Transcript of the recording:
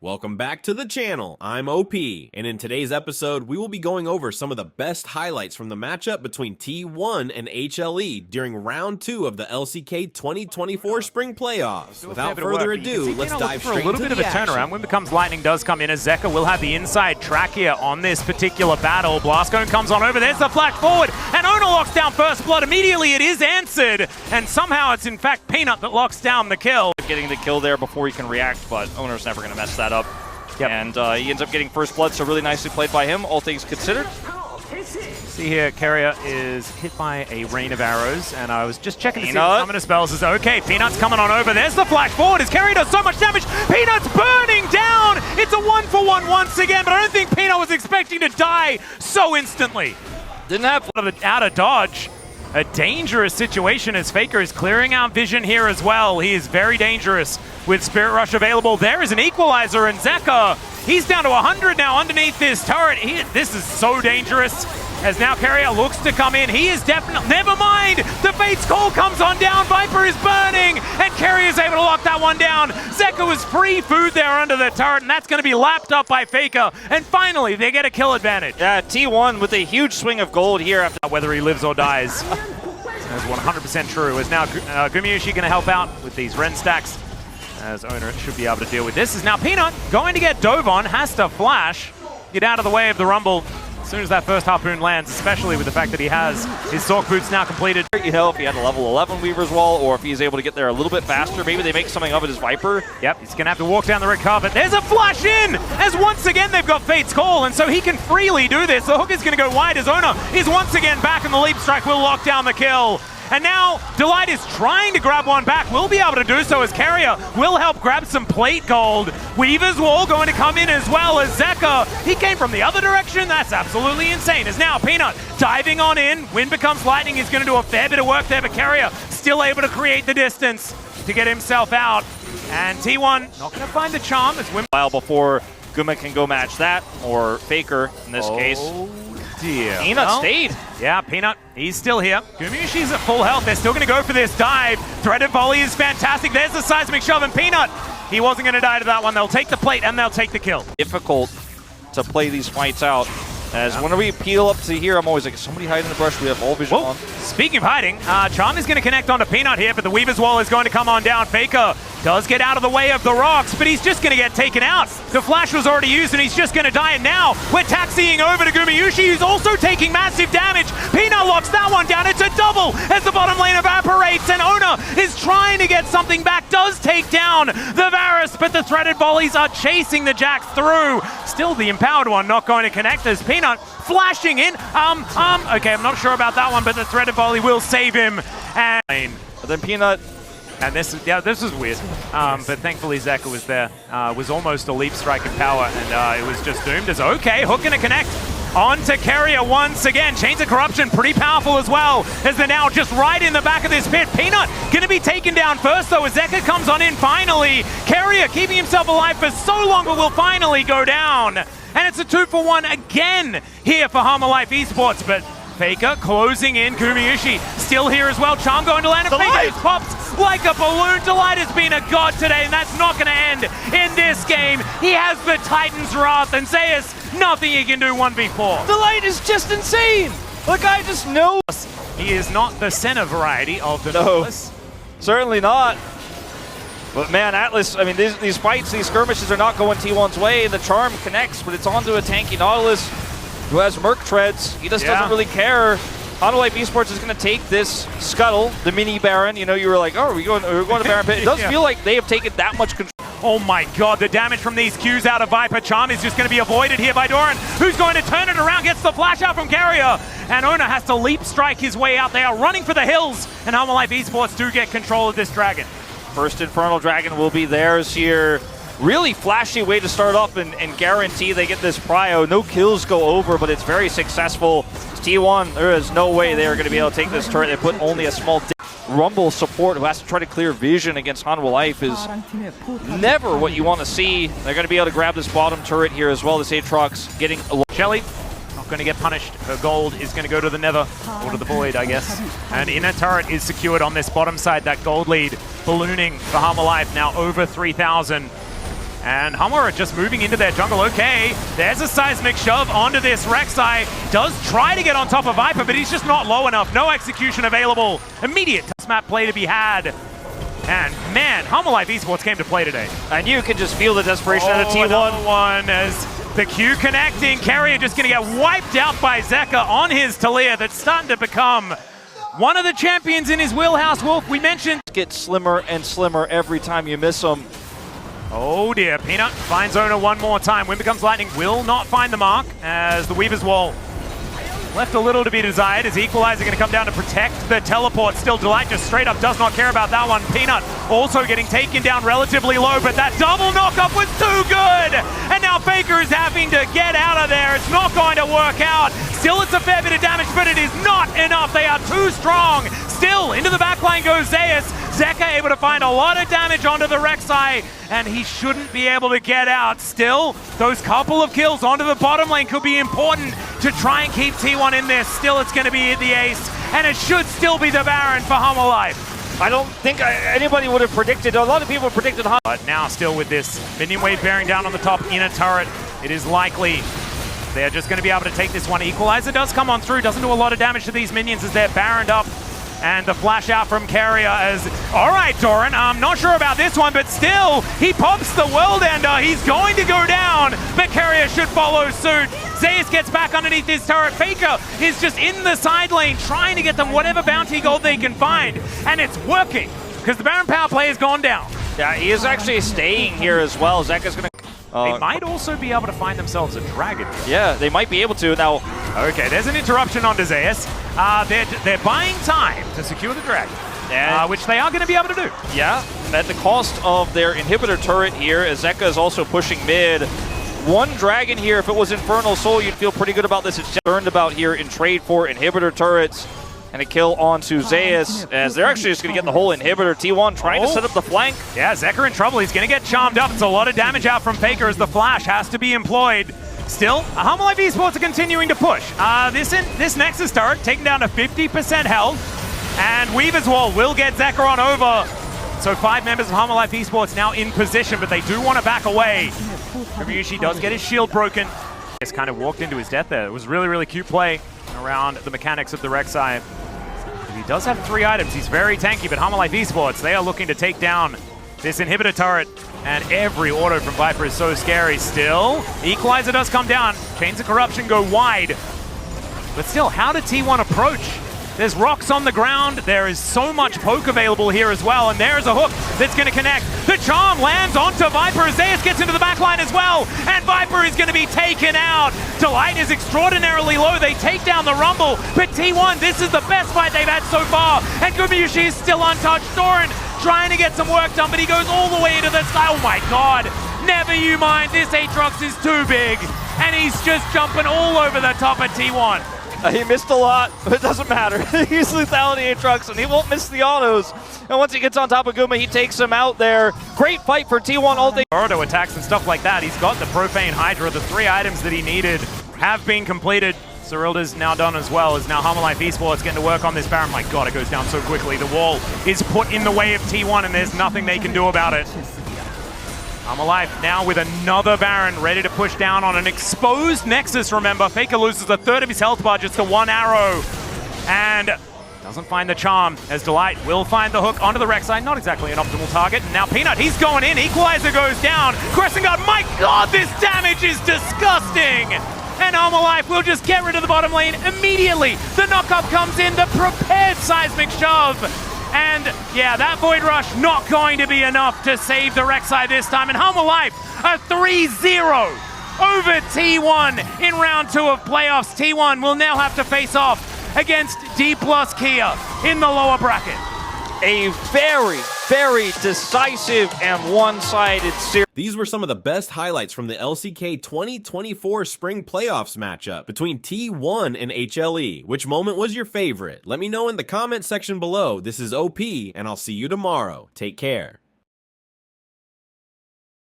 Welcome back to the channel, I'm OP, and in today's episode, we will be going over some of the best highlights from the matchup between T1 and HLE during round 2 of the LCK 2024 Spring Playoffs. Without further ado, let's dive straight into the action. A little bit of a turnaround. When becomes Lightning does come in, as Zeka will have the inside track here on this particular battle. Blastcone comes on over, there's the flash forward, and Ona locks down first blood. Immediately it is answered, and somehow it's in fact Peanut that locks down the kill. Getting the kill there before he can react, but Oner's never going to mess that up. Yep. And he ends up getting first blood, so really nicely played by him, all things considered. See here, Carrier is hit by a rain of arrows, and I was just checking to see if Summoner Spells is okay. Peanut's coming on over, there's the flash forward as Carrier does so much damage. Peanut's burning down! It's a 1-for-1 once again, but I don't think Peanut was expecting to die so instantly. Didn't have out of dodge. A dangerous situation as Faker is clearing out vision here as well. He is very dangerous with Spirit Rush available. There is an equalizer, and Zeka, he's down to 100 now underneath this turret. This is so dangerous. As now Carrier looks to come in, he is definitely, never mind, the Fate's Call comes on down, Viper is burning, and Carrier is able to lock that one down. Zeka was free food there under the turret, and that's going to be lapped up by Faker, and finally they get a kill advantage. Yeah, T1 with a huge swing of gold here after whether he lives or dies. That's 100% true, as now Gumiushi going to help out with these Ren stacks, as Owner should be able to deal with this. Is now Peanut going to get dove on, has to flash, get out of the way of the Rumble. As soon as that first harpoon lands, especially with the fact that he has his Sork boots now completed. You know, if he had a level 11 Weaver's Wall, or if he's able to get there a little bit faster, maybe they make something of it as Viper. Yep, he's going to have to walk down the red carpet. There's a flash in, as once again they've got Fate's Call, and so he can freely do this. The hook is going to go wide as Ona is once again back, and the leap strike will lock down the kill. And now Delight is trying to grab one back, will be able to do so as Carrier will help grab some plate gold. Weaver's Wall going to come in as well as Zeka. He came from the other direction, that's absolutely insane. As now Peanut diving on in, Wind becomes Lightning, he's going to do a fair bit of work there, but Carrier still able to create the distance to get himself out. And T1 not going to find the charm as Wind... While before Guma can go match that, or Faker in this case. Dear. Peanut stayed. Yeah, Peanut, he's still here. Gumiushi's at full health. They're still going to go for this dive. Threaded volley is fantastic. There's the seismic shove, and Peanut, he wasn't going to die to that one. They'll take the plate, and they'll take the kill. Difficult to play these fights out. As when we peel up to here, I'm always like, somebody hide in the brush. We have all vision on. Speaking of hiding, Charm is going to connect onto Peanut here, but the Weaver's Wall is going to come on down. Faker does get out of the way of the rocks, but he's just going to get taken out. The flash was already used, and he's just going to die. And now we're taxiing over to Gumiushi, who's also taking massive damage. Peanut locks that one down. It's a double as the bottom lane evaporates, and Ona is trying to get something back. Does take down the Varus, but the threaded volleys are chasing the Jax through. Still the empowered one not going to connect as Peanut flashing in. Okay, I'm not sure about that one, but the threaded volley will save him. And then Peanut. And this is weird. But thankfully Zeka was there. Was almost a leap strike in power, and it was just doomed as okay. Hook gonna connect onto Carrier once again. Chains of Corruption, pretty powerful as well, as they're now just right in the back of this pit. Peanut gonna be taken down first though, as Zeka comes on in finally. Carrier keeping himself alive for so long, but will finally go down. And it's a 2-for-1 again here for Hanwha Life Esports, but Faker closing in. Gumiushi still here as well. Charm going to land, and Faker just pops like a balloon. Delight has been a god today, and that's not going to end in this game. He has the Titan's Wrath, and Zeus, nothing he can do 1v4. Delight is just insane. The guy just knows. He is not the center variety of the Nautilus. Certainly not. But man, Atlas, I mean, these fights, these skirmishes are not going T1's way. The Charm connects, but it's onto a tanky Nautilus who has Merc Treads. He just doesn't really care. Hanwha Life Esports is going to take this Scuttle, the mini Baron. You know, you were like, oh, we're going to Baron Pit. It does feel like they have taken that much control. Oh my god, the damage from these Qs out of Viper. Charm is just going to be avoided here by Doran, who's going to turn it around, gets the flash out from Carrier. And Ona has to leap strike his way out. They are running for the hills, and Hanwha Life Esports do get control of this dragon. First Infernal Dragon will be theirs here. Really flashy way to start off and guarantee they get this prio. No kills go over, but it's very successful. T1, there is no way they are going to be able to take this turret. They put only a small Rumble support who has to try to clear vision against Hanwha Life is never what you want to see. They're going to be able to grab this bottom turret here as well. This Aatrox getting a HLE not going to get punished. Her gold is going to go to the Nether, or to the Void, I guess. And inner turret is secured on this bottom side. That gold lead ballooning for Hanwha Life, now over 3,000. And Hanwha are just moving into their jungle. Okay, there's a seismic shove onto this Rek'Sai. Does try to get on top of Viper, but he's just not low enough. No execution available. Immediate map play to be had. And man, HLE Life Esports came to play today. And you can just feel the desperation out of T1. Another one as the Q connecting. Carrier just going to get wiped out by Zeka on his Talia. That's starting to become one of the champions in his wheelhouse. Wolf, we mentioned. Get slimmer and slimmer every time you miss them. Oh dear, Peanut finds owner one more time. Wind Becomes Lightning will not find the mark as the Weaver's Wall left a little to be desired. As Equalizer going to come down to protect the teleport. Still, Delight just straight up does not care about that one. Peanut also getting taken down relatively low, but that double knockup was too good! And now Faker is having to get out of there. It's not going to work out. Still, it's a fair bit of damage, but it is not enough. They are too strong. Still, into the backline goes Zeus. Zeka able to find a lot of damage onto the Rek'Sai, and he shouldn't be able to get out. Still, those couple of kills onto the bottom lane could be important to try and keep T1 in there. Still, it's going to be the ace, and it should still be the Baron for HLE Life. I don't think anybody would have predicted. A lot of people predicted. But now, still with this minion wave bearing down on the top inner turret, it is likely they're just going to be able to take this one. Equalizer does come on through, doesn't do a lot of damage to these minions as they're baroned up. And the flash out from Carrier as, all right, Doran, I'm not sure about this one, but still, he pops the World Ender. He's going to go down, but Carrier should follow suit. Zeus gets back underneath his turret. Faker is just in the side lane trying to get them whatever bounty gold they can find. And it's working, because the Baron power play has gone down. Yeah, he is actually staying here as well. Zeka's going to... They might also be able to find themselves a dragon. Yeah, they might be able to. Now, okay, there's an interruption on Zeus. They're buying time to secure the dragon, which they are going to be able to do. Yeah, at the cost of their inhibitor turret here, as Zeka is also pushing mid. One dragon here, if it was Infernal Soul, you'd feel pretty good about this. It's turned about here in trade for inhibitor turrets. And a kill onto Zeus, as they're actually just going to get the whole inhibitor. T1 trying to set up the flank. Yeah, Zeka in trouble. He's going to get charmed up. It's a lot of damage out from Faker as the flash has to be employed. Still, HLE Life Esports are continuing to push. This Nexus turret taken down to 50% health, and Weaver's Wall will get Zeka on over. So 5 members of HLE Life Esports now in position, but they do want to back away. Ryushi does get his shield broken. Just kind of walked into his death there. It was really, really cute play around the mechanics of the Rek'Sai. He does have 3 items. He's very tanky, but HLE Life Esports, they are looking to take down this inhibitor turret, and every auto from Viper is so scary. Still, Equalizer does come down. Chains of Corruption go wide. But still, how did T1 approach? There's rocks on the ground. There is so much poke available here as well, and there's a hook that's going to connect. The charm lands onto Viper. Zeus gets into the backline as well, and Viper is going to be taken out. Delight is extraordinarily low. They take down the Rumble, but T1, this is the best fight they've had so far, and Gumayushi is still untouched. Doran trying to get some work done, but he goes all the way into the sky. Oh my god, never you mind. This Aatrox is too big, and he's just jumping all over the top of T1. He missed a lot, but it doesn't matter. He's lethality Aatrox, and he won't miss the autos. And once he gets on top of Guma, he takes him out there. Great fight for T1 all day. Auto attacks and stuff like that. He's got the Profane Hydra. The 3 items that he needed have been completed. Cyrilda's now done as well, as now HLE Life Esports getting to work on this Baron. My god, it goes down so quickly. The wall is put in the way of T1, and there's nothing they can do about it. HLE Life now with another Baron ready to push down on an exposed Nexus, remember. Faker loses a third of his health bar just to 1 arrow. And doesn't find the charm, as Delight will find the hook onto the Rek'Sai. Not exactly an optimal target. And now Peanut, he's going in. Equalizer goes down. Crescent Guard, my god, this damage is disgusting. And HLE Life will just get rid of the bottom lane immediately. The knockup comes in, the prepared seismic shove. And yeah, that Void Rush not going to be enough to save the Rek'Sai this time. And HLE Life a 3-0 over T1 in round 2 of playoffs. T1 will now have to face off against D+ Kia in the lower bracket. A very, very decisive and one-sided series. These were some of the best highlights from the LCK 2024 Spring Playoffs matchup between T1 and HLE. Which moment was your favorite? Let me know in the comment section below. This is OP, and I'll see you tomorrow. Take care.